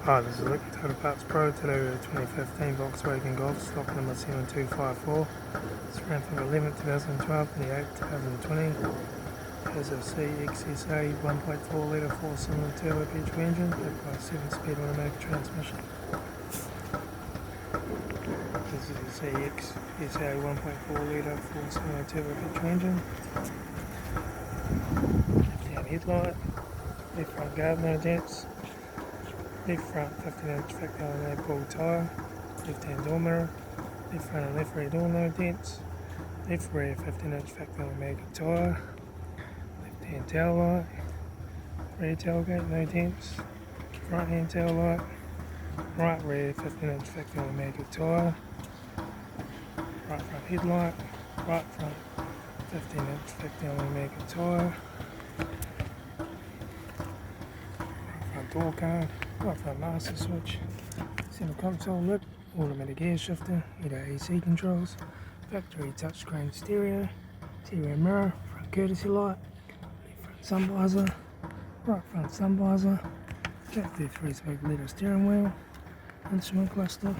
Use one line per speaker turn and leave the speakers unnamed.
Hi, this is Litre Total Parts Pro. Today we're 2015 Volkswagen Golf, stock number 7254. It's ran from 11 2012 to the 8 2020. Has a CXSA 1.4 litre 4-cylinder turbo petrol engine, backed by a 7-speed automatic transmission. This is a CXSA 1.4 litre 4-cylinder turbo petrol engine. Left-hand headlight, left front guard, no dents. Left front 15-inch factory automatic ball tyre, left hand door mirror, left front and left rear door no dents, left rear 15-inch factory automatic tyre, left hand tail light, rear tailgate no dents, right hand tail light, right rear 15-inch factory automatic tyre, right front headlight, right front 15-inch factory automatic tyre, right front door card, right front master switch, center console lip, automatic gear shifter, heater AC controls, factory touchscreen stereo, stereo mirror, front courtesy light, left front sun visor, right front sun visor, factory 3-spoke leather steering wheel, instrument cluster,